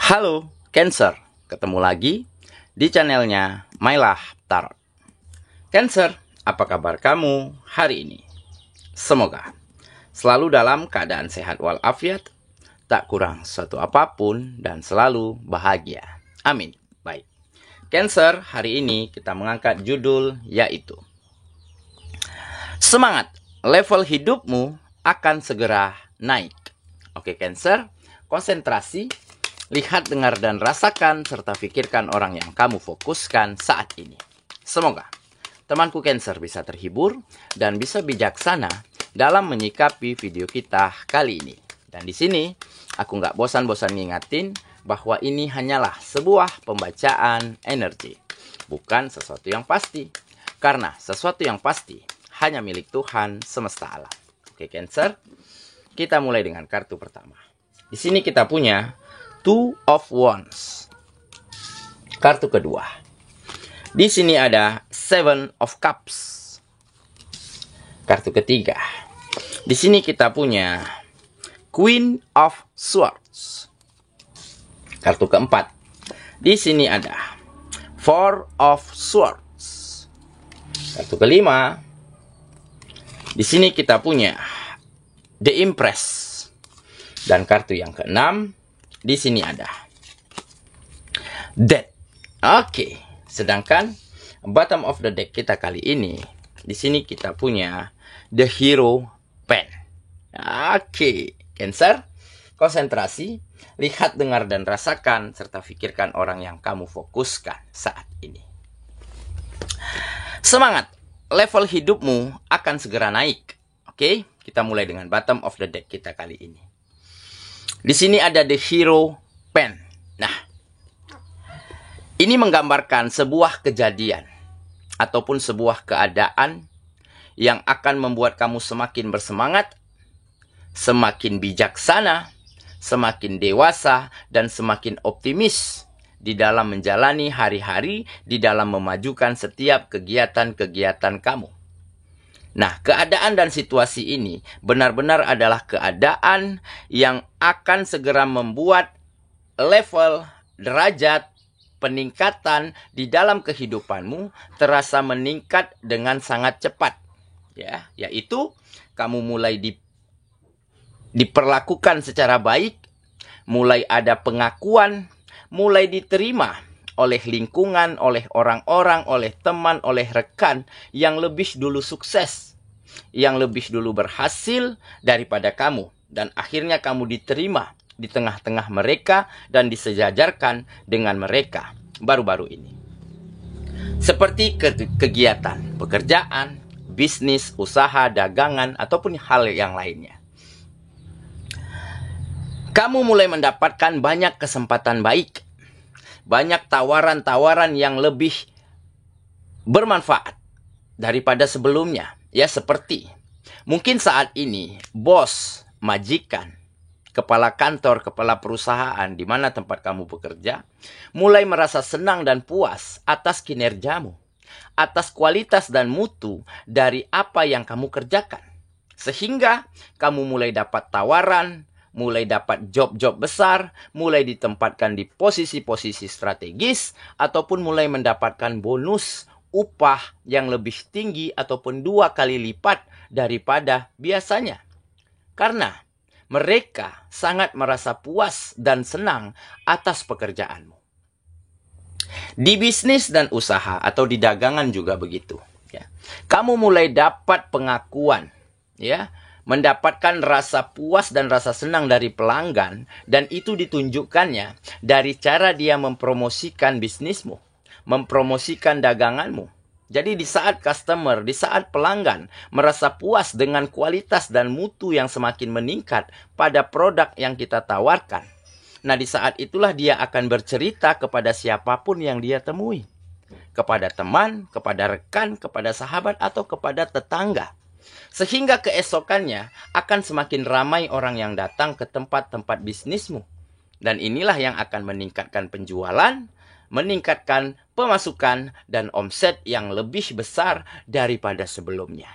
Halo Cancer, ketemu lagi di channelnya Mylah Tarot. Cancer, apa kabar kamu hari ini? Semoga selalu dalam keadaan sehat walafiat, tak kurang suatu apapun, dan selalu bahagia. Amin. Baik, Cancer, hari ini kita mengangkat judul yaitu Semangat, level hidupmu akan segera naik. Oke Cancer, konsentrasi. Lihat, dengar, dan rasakan, serta pikirkan orang yang kamu fokuskan saat ini. Semoga temanku Cancer bisa terhibur dan bisa bijaksana dalam menyikapi video kita kali ini. Dan di sini, aku nggak bosan-bosan ngingatin bahwa ini hanyalah sebuah pembacaan energi, bukan sesuatu yang pasti. Karena sesuatu yang pasti hanya milik Tuhan semesta alam. Oke Cancer, kita mulai dengan kartu pertama. Di sini kita punya Two of Wands. Kartu kedua. Di sini ada Seven of Cups. Kartu ketiga. Di sini kita punya Queen of Swords. Kartu keempat. Di sini ada Four of Swords. Kartu kelima. Di sini kita punya The Empress. Dan kartu yang keenam. Di sini ada Death. Oke, sedangkan bottom of the deck kita kali ini, di sini kita punya The Hero Pen. Oke, Cancer, konsentrasi, lihat, dengar, dan rasakan, serta pikirkan orang yang kamu fokuskan saat ini. Semangat, level hidupmu akan segera naik. Oke, kita mulai dengan bottom of the deck kita kali ini. Di sini ada The Hero Pen. Nah, ini menggambarkan sebuah kejadian ataupun sebuah keadaan yang akan membuat kamu semakin bersemangat, semakin bijaksana, semakin dewasa, dan semakin optimis di dalam menjalani hari-hari, di dalam memajukan setiap kegiatan-kegiatan kamu. Nah, keadaan dan situasi ini benar-benar adalah keadaan yang akan segera membuat level, derajat, peningkatan di dalam kehidupanmu terasa meningkat dengan sangat cepat. Ya, yaitu kamu mulai diperlakukan secara baik, mulai ada pengakuan, mulai diterima oleh lingkungan, oleh orang-orang, oleh teman, oleh rekan yang lebih dulu sukses, yang lebih dulu berhasil daripada kamu. Dan akhirnya kamu diterima di tengah-tengah mereka dan disejajarkan dengan mereka baru-baru ini. Seperti kegiatan, pekerjaan, bisnis, usaha, dagangan, ataupun hal yang lainnya. Kamu mulai mendapatkan banyak kesempatan baik, banyak tawaran-tawaran yang lebih bermanfaat daripada sebelumnya. Ya, seperti mungkin saat ini bos, majikan, kepala kantor, kepala perusahaan di mana tempat kamu bekerja mulai merasa senang dan puas atas kinerjamu, atas kualitas dan mutu dari apa yang kamu kerjakan. Sehingga kamu mulai dapat tawaran, mulai dapat job-job besar, mulai ditempatkan di posisi-posisi strategis, ataupun mulai mendapatkan bonus upah yang lebih tinggi ataupun 2 kali lipat daripada biasanya. Karena mereka sangat merasa puas dan senang atas pekerjaanmu. Di bisnis dan usaha atau di dagangan juga begitu. Ya. Kamu mulai dapat pengakuan, ya, mendapatkan rasa puas dan rasa senang dari pelanggan, dan itu ditunjukkannya dari cara dia mempromosikan bisnismu, mempromosikan daganganmu. Jadi di saat customer, di saat pelanggan merasa puas dengan kualitas dan mutu yang semakin meningkat pada produk yang kita tawarkan, nah di saat itulah dia akan bercerita kepada siapapun yang dia temui, kepada teman, kepada rekan, kepada sahabat, atau kepada tetangga. Sehingga keesokannya akan semakin ramai orang yang datang ke tempat-tempat bisnismu. Dan inilah yang akan meningkatkan penjualan, meningkatkan pemasukan, dan omset yang lebih besar daripada sebelumnya.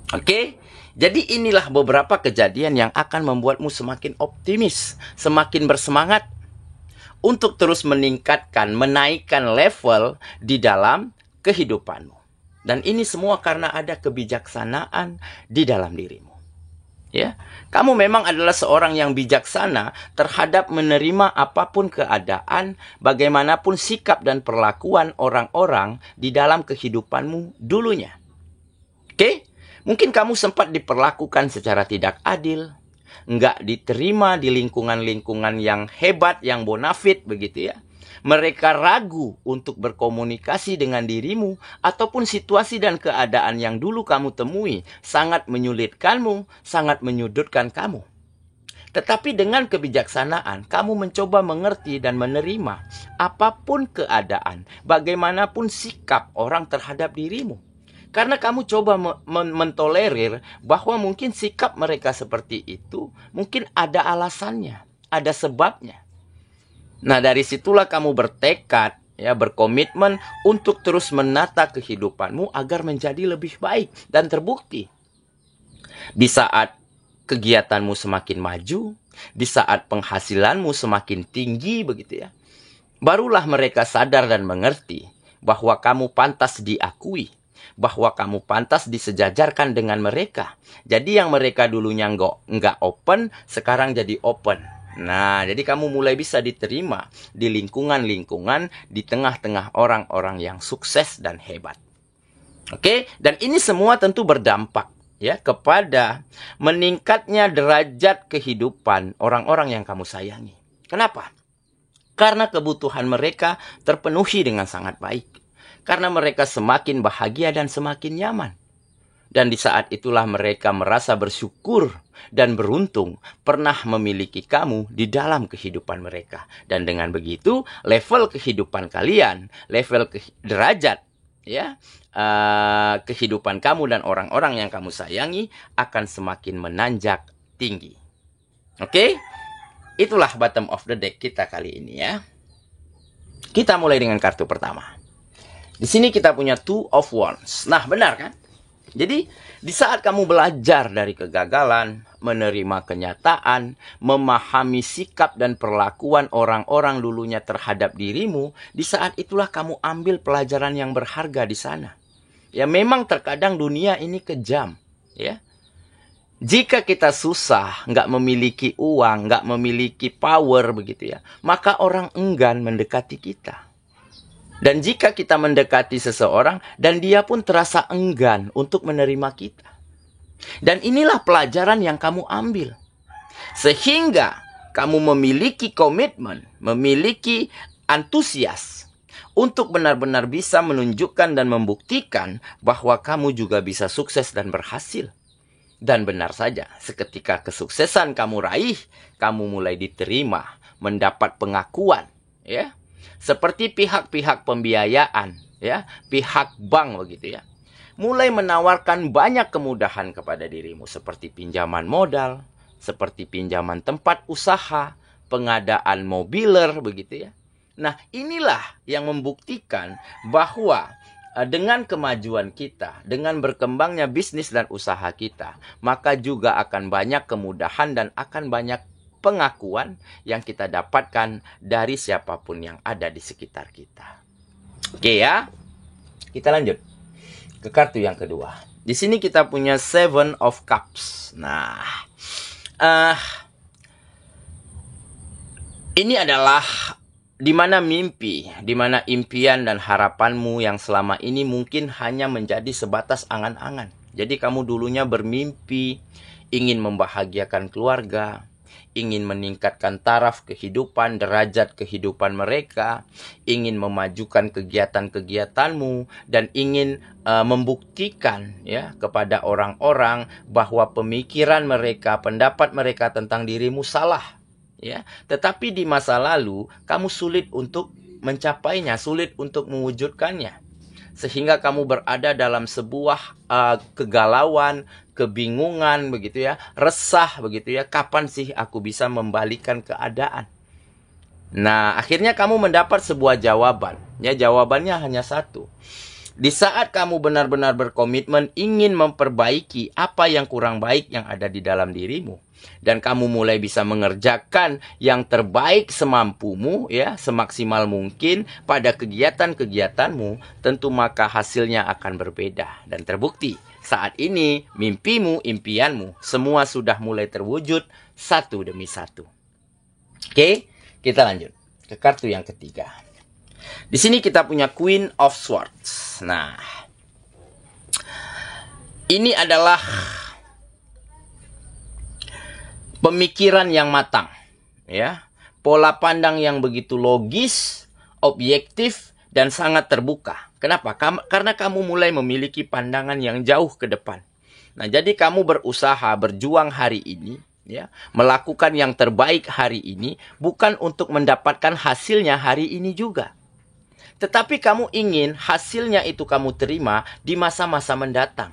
Oke, jadi inilah beberapa kejadian yang akan membuatmu semakin optimis, semakin bersemangat, untuk terus meningkatkan, menaikkan level di dalam kehidupanmu. Dan ini semua karena ada kebijaksanaan di dalam dirimu. Ya, kamu memang adalah seorang yang bijaksana terhadap menerima apapun keadaan, bagaimanapun sikap dan perlakuan orang-orang di dalam kehidupanmu dulunya. Oke? Mungkin kamu sempat diperlakukan secara tidak adil, nggak diterima di lingkungan-lingkungan yang hebat, yang bonafit, begitu ya. Mereka ragu untuk berkomunikasi dengan dirimu, ataupun situasi dan keadaan yang dulu kamu temui sangat menyulitkanmu, sangat menyudutkan kamu. Tetapi dengan kebijaksanaan, kamu mencoba mengerti dan menerima apapun keadaan, bagaimanapun sikap orang terhadap dirimu. Karena kamu coba mentolerir bahwa mungkin sikap mereka seperti itu, mungkin ada alasannya, ada sebabnya. Nah, dari situlah kamu bertekad, ya, berkomitmen untuk terus menata kehidupanmu agar menjadi lebih baik. Dan terbukti, di saat kegiatanmu semakin maju, di saat penghasilanmu semakin tinggi, begitu ya, barulah mereka sadar dan mengerti bahwa kamu pantas diakui, bahwa kamu pantas disejajarkan dengan mereka. Jadi yang mereka dulunya nggak open, sekarang jadi open. Nah, jadi kamu mulai bisa diterima di lingkungan-lingkungan, di tengah-tengah orang-orang yang sukses dan hebat. Oke, dan ini semua tentu berdampak, ya, kepada meningkatnya derajat kehidupan orang-orang yang kamu sayangi. Kenapa? Karena kebutuhan mereka terpenuhi dengan sangat baik. Karena mereka semakin bahagia dan semakin nyaman. Dan di saat itulah mereka merasa bersyukur dan beruntung pernah memiliki kamu di dalam kehidupan mereka. Dan dengan begitu, level kehidupan kalian, level derajat, ya, kehidupan kamu dan orang-orang yang kamu sayangi akan semakin menanjak tinggi. Oke? Itulah bottom of the deck kita kali ini, ya. Kita mulai dengan kartu pertama. Di sini kita punya Two of Wands. Nah, benar kan? Jadi, di saat kamu belajar dari kegagalan, menerima kenyataan, memahami sikap dan perlakuan orang-orang dulunya terhadap dirimu, di saat itulah kamu ambil pelajaran yang berharga di sana. Ya, memang terkadang dunia ini kejam, ya. Jika kita susah, nggak memiliki uang, nggak memiliki power, begitu ya, maka orang enggan mendekati kita. Dan jika kita mendekati seseorang dan dia pun terasa enggan untuk menerima kita. Dan inilah pelajaran yang kamu ambil. Sehingga kamu memiliki komitmen, memiliki antusias untuk benar-benar bisa menunjukkan dan membuktikan bahwa kamu juga bisa sukses dan berhasil. Dan benar saja, seketika kesuksesan kamu raih, kamu mulai diterima, mendapat pengakuan, ya. Seperti pihak-pihak pembiayaan, ya, pihak bank, begitu ya, mulai menawarkan banyak kemudahan kepada dirimu, seperti pinjaman modal, seperti pinjaman tempat usaha, pengadaan mobiler, begitu ya. Nah, inilah yang membuktikan bahwa dengan kemajuan kita, dengan berkembangnya bisnis dan usaha kita, maka juga akan banyak kemudahan dan akan banyak pengakuan yang kita dapatkan dari siapapun yang ada di sekitar kita. Oke ya, kita lanjut ke kartu yang kedua. Di sini kita punya Seven of Cups. Nah, ini adalah di mana mimpi, di mana impian dan harapanmu yang selama ini mungkin hanya menjadi sebatas angan-angan. Jadi kamu dulunya bermimpi ingin membahagiakan keluarga, ingin meningkatkan taraf kehidupan, derajat kehidupan mereka, ingin memajukan kegiatan-kegiatanmu, dan ingin membuktikan, ya, kepada orang-orang bahwa pemikiran mereka, pendapat mereka tentang dirimu salah, ya. Tetapi di masa lalu kamu sulit untuk mencapainya, sulit untuk mewujudkannya, sehingga kamu berada dalam sebuah kegalauan, kebingungan, begitu ya, resah, begitu ya, kapan sih aku bisa membalikan keadaan? Nah, akhirnya kamu mendapat sebuah jawaban, ya, jawabannya hanya satu. Di saat kamu benar-benar berkomitmen ingin memperbaiki apa yang kurang baik yang ada di dalam dirimu, dan kamu mulai bisa mengerjakan yang terbaik semampumu, ya, semaksimal mungkin pada kegiatan-kegiatanmu, tentu maka hasilnya akan berbeda. Dan terbukti saat ini mimpimu, impianmu semua sudah mulai terwujud satu demi satu. Oke, kita lanjut ke kartu yang ketiga. Di sini kita punya Queen of Swords. Nah, ini adalah pemikiran yang matang, ya. Pola pandang yang begitu logis, objektif, dan sangat terbuka. Kenapa? Karena kamu mulai memiliki pandangan yang jauh ke depan. Nah, jadi kamu berusaha, berjuang hari ini, ya, melakukan yang terbaik hari ini, bukan untuk mendapatkan hasilnya hari ini juga. Tetapi kamu ingin hasilnya itu kamu terima di masa-masa mendatang.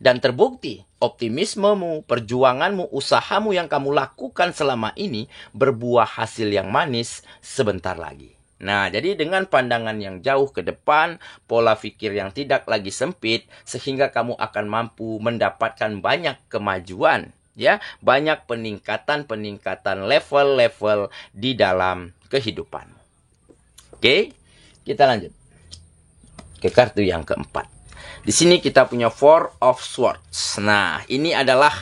Dan terbukti, optimismemu, perjuanganmu, usahamu yang kamu lakukan selama ini berbuah hasil yang manis sebentar lagi. Nah, jadi dengan pandangan yang jauh ke depan, pola pikir yang tidak lagi sempit, sehingga kamu akan mampu mendapatkan banyak kemajuan, ya, banyak peningkatan level-level di dalam kehidupan. Oke, kita lanjut ke kartu yang keempat. Di sini kita punya Four of Swords. Nah, ini adalah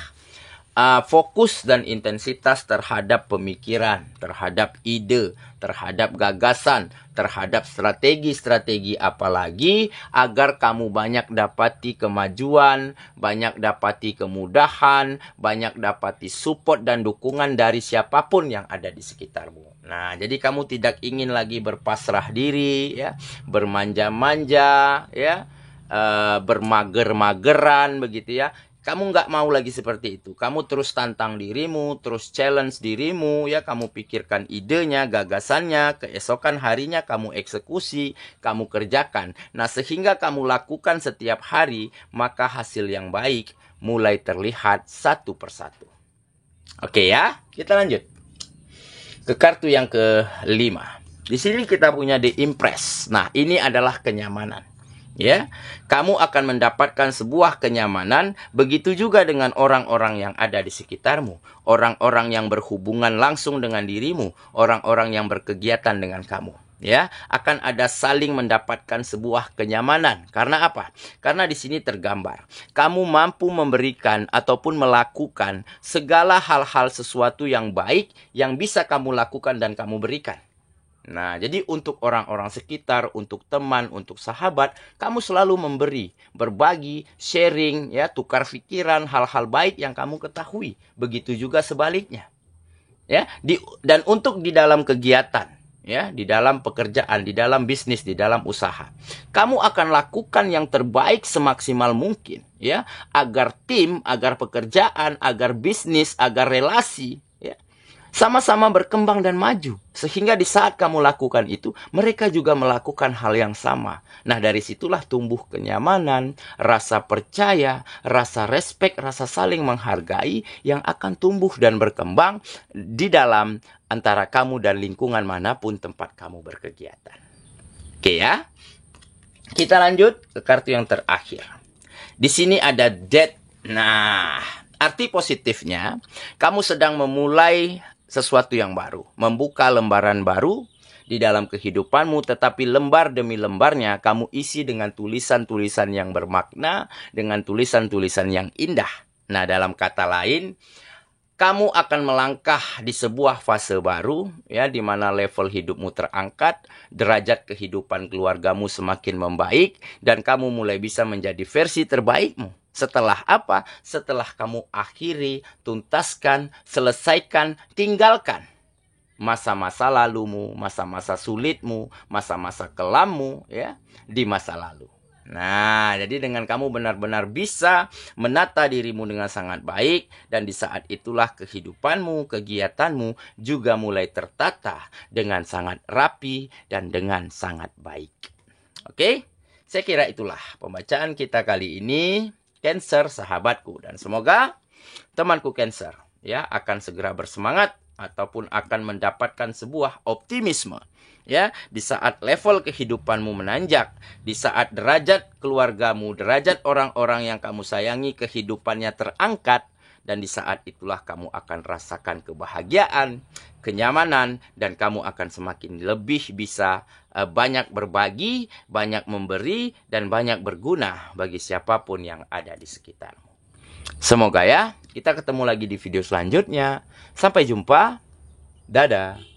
fokus dan intensitas terhadap pemikiran, terhadap ide, terhadap gagasan, terhadap strategi-strategi, apalagi agar kamu banyak dapati kemajuan, banyak dapati kemudahan, banyak dapati support dan dukungan dari siapapun yang ada di sekitarmu. Nah, jadi kamu tidak ingin lagi berpasrah diri, ya, bermanja-manja, ya, bermager-mageran begitu, ya. Kamu nggak mau lagi seperti itu. Kamu terus tantang dirimu, terus challenge dirimu, ya. Kamu pikirkan idenya, gagasannya, keesokan harinya kamu eksekusi, kamu kerjakan. Nah, sehingga kamu lakukan setiap hari, maka hasil yang baik mulai terlihat satu persatu. Oke, ya, kita lanjut ke kartu yang kelima. Di sini kita punya The Empress. Nah, ini adalah kenyamanan. Ya, kamu akan mendapatkan sebuah kenyamanan, begitu juga dengan orang-orang yang ada di sekitarmu, orang-orang yang berhubungan langsung dengan dirimu, orang-orang yang berkegiatan dengan kamu. Ya, akan ada saling mendapatkan sebuah kenyamanan. Karena apa? Karena di sini tergambar, kamu mampu memberikan ataupun melakukan segala hal-hal sesuatu yang baik yang bisa kamu lakukan dan kamu berikan. Nah, jadi untuk orang-orang sekitar, untuk teman, untuk sahabat, kamu selalu memberi, berbagi, sharing, ya, tukar pikiran, hal-hal baik yang kamu ketahui. Begitu juga sebaliknya. Ya, dan untuk di dalam kegiatan, ya, di dalam pekerjaan, di dalam bisnis, di dalam usaha, kamu akan lakukan yang terbaik semaksimal mungkin, ya, agar tim, agar pekerjaan, agar bisnis, agar relasi, ya, sama-sama berkembang dan maju. Sehingga di saat kamu lakukan itu, mereka juga melakukan hal yang sama. Nah, dari situlah tumbuh kenyamanan, rasa percaya, rasa respek, rasa saling menghargai yang akan tumbuh dan berkembang di dalam antara kamu dan lingkungan manapun tempat kamu berkegiatan. Oke, ya. Kita lanjut ke kartu yang terakhir. Di sini ada Death. Nah, arti positifnya, kamu sedang memulai sesuatu yang baru, membuka lembaran baru di dalam kehidupanmu, tetapi lembar demi lembarnya kamu isi dengan tulisan-tulisan yang bermakna, dengan tulisan-tulisan yang indah. Nah, dalam kata lain, kamu akan melangkah di sebuah fase baru, ya, di mana level hidupmu terangkat, derajat kehidupan keluargamu semakin membaik, dan kamu mulai bisa menjadi versi terbaikmu. Setelah apa? Setelah kamu akhiri, tuntaskan, selesaikan, tinggalkan masa-masa lalumu, masa-masa sulitmu, masa-masa kelammu, ya, di masa lalu. Nah, jadi dengan kamu benar-benar bisa menata dirimu dengan sangat baik, dan di saat itulah kehidupanmu, kegiatanmu juga mulai tertata dengan sangat rapi dan dengan sangat baik. Oke? Saya kira itulah pembacaan kita kali ini, Cancer sahabatku, dan semoga temanku Cancer, ya, akan segera bersemangat ataupun akan mendapatkan sebuah optimisme, ya, di saat level kehidupanmu menanjak, di saat derajat keluargamu, derajat orang-orang yang kamu sayangi kehidupannya terangkat, dan di saat itulah kamu akan rasakan kebahagiaan, kenyamanan, dan kamu akan semakin lebih bisa banyak berbagi, banyak memberi, dan banyak berguna bagi siapapun yang ada di sekitarmu. Semoga ya, kita ketemu lagi di video selanjutnya. Sampai jumpa. Dadah.